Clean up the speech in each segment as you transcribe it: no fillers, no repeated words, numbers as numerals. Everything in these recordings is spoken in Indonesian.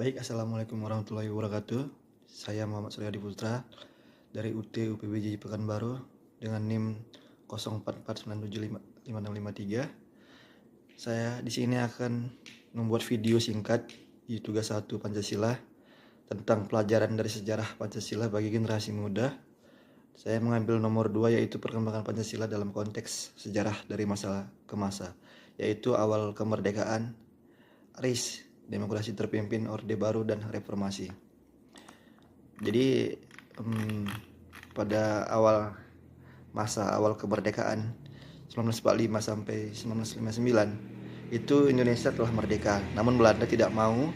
Baik, Assalamualaikum warahmatullahi wabarakatuh. Saya Muhammad Suryadi Putra dari UT UPBJ Pekanbaru dengan NIM 0449755653. Saya di sini akan membuat video singkat di tugas 1 Pancasila tentang pelajaran dari sejarah Pancasila bagi generasi muda. Saya mengambil nomor 2 yaitu perkembangan Pancasila dalam konteks sejarah dari masa ke masa, yaitu awal kemerdekaan, RIS, demokrasi terpimpin, Orde Baru, dan reformasi. Jadi pada masa awal kemerdekaan 1945 sampai 1959 itu Indonesia telah merdeka, namun Belanda tidak mau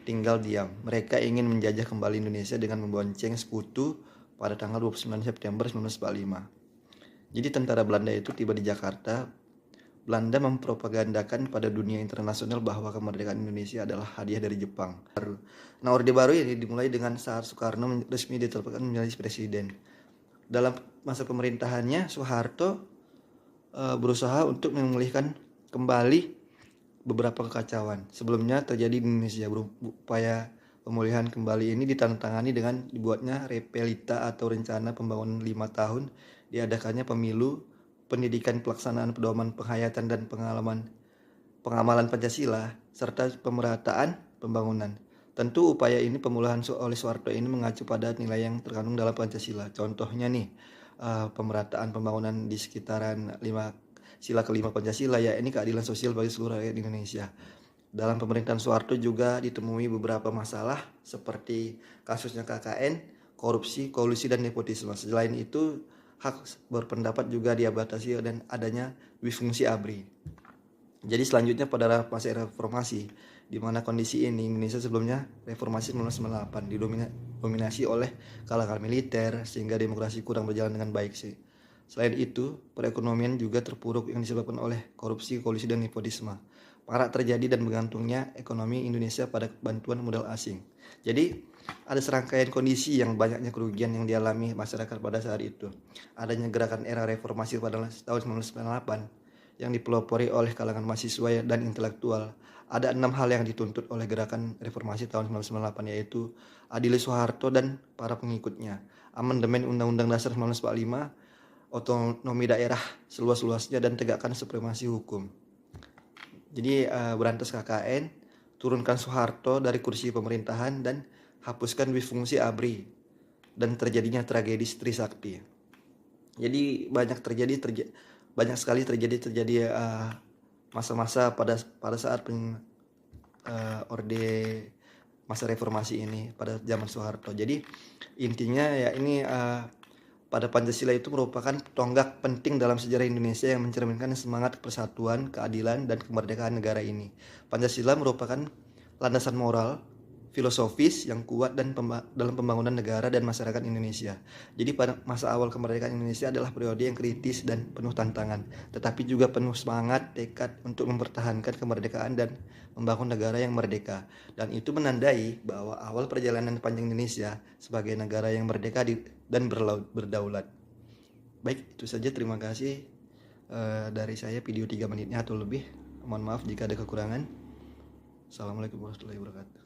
tinggal diam. Mereka ingin menjajah kembali Indonesia dengan membonceng sekutu pada tanggal 29 September 1945. Jadi tentara Belanda itu tiba di Jakarta. Belanda mempropagandakan pada dunia internasional bahwa kemerdekaan Indonesia adalah hadiah dari Jepang. Nah, Orde Baru ini dimulai dengan saat Soekarno resmi ditetapkan menjadi presiden. Dalam masa pemerintahannya, Soeharto berusaha untuk memulihkan kembali beberapa kekacauan. Sebelumnya terjadi di Indonesia. Upaya pemulihan kembali ini ditandatangani dengan dibuatnya Repelita atau rencana pembangunan 5 tahun, diadakannya pemilu, pendidikan pelaksanaan pedoman penghayatan dan pengamalan Pancasila, serta pemerataan pembangunan. Tentu upaya ini pemulihan oleh Soeharto ini mengacu pada nilai yang terkandung dalam Pancasila. Contohnya nih, pemerataan pembangunan di sekitaran sila kelima Pancasila, ya ini keadilan sosial bagi seluruh rakyat Indonesia. Dalam pemerintahan Soeharto juga ditemui beberapa masalah seperti kasusnya KKN, korupsi, kolusi, dan nepotisme. Selain itu, hak berpendapat juga dibatasi dan adanya difungsi ABRI. Jadi selanjutnya pada masa reformasi, di mana kondisi ini Indonesia sebelumnya reformasi 1998 didominasi oleh kalangan militer sehingga demokrasi kurang berjalan dengan baik sih. Selain itu, perekonomian juga terpuruk yang disebabkan oleh korupsi, kolusi, dan nepotisme. Marak terjadi dan bergantungnya ekonomi Indonesia pada bantuan modal asing. Jadi ada serangkaian kondisi yang banyaknya kerugian yang dialami masyarakat pada saat itu. Adanya gerakan era reformasi pada tahun 1998 yang dipelopori oleh kalangan mahasiswa dan intelektual. Ada 6 hal yang dituntut oleh gerakan reformasi tahun 1998, yaitu adili Soeharto dan para pengikutnya, amandemen Undang-Undang Dasar 1945, otonomi daerah seluas-luasnya, dan tegakkan supremasi hukum. Jadi berantas KKN, turunkan Soeharto dari kursi pemerintahan, dan hapuskan difungsi ABRI, dan terjadinya tragedi Trisakti. Jadi banyak sekali terjadi masa-masa pada saat orde masa reformasi ini pada zaman Soeharto. Jadi intinya ya ini pada Pancasila itu merupakan tonggak penting dalam sejarah Indonesia yang mencerminkan semangat persatuan, keadilan, dan kemerdekaan negara ini. Pancasila merupakan landasan moral, filosofis yang kuat dalam pembangunan negara dan masyarakat Indonesia. Jadi pada masa awal kemerdekaan Indonesia adalah periode yang kritis dan penuh tantangan, tetapi juga penuh semangat, tekad untuk mempertahankan kemerdekaan dan membangun negara yang merdeka. Dan itu menandai bahwa awal perjalanan panjang Indonesia sebagai negara yang merdeka dan berdaulat. Baik, itu saja. Terima kasih dari saya, video 3 menitnya atau lebih. Mohon maaf jika ada kekurangan. Assalamualaikum warahmatullahi wabarakatuh.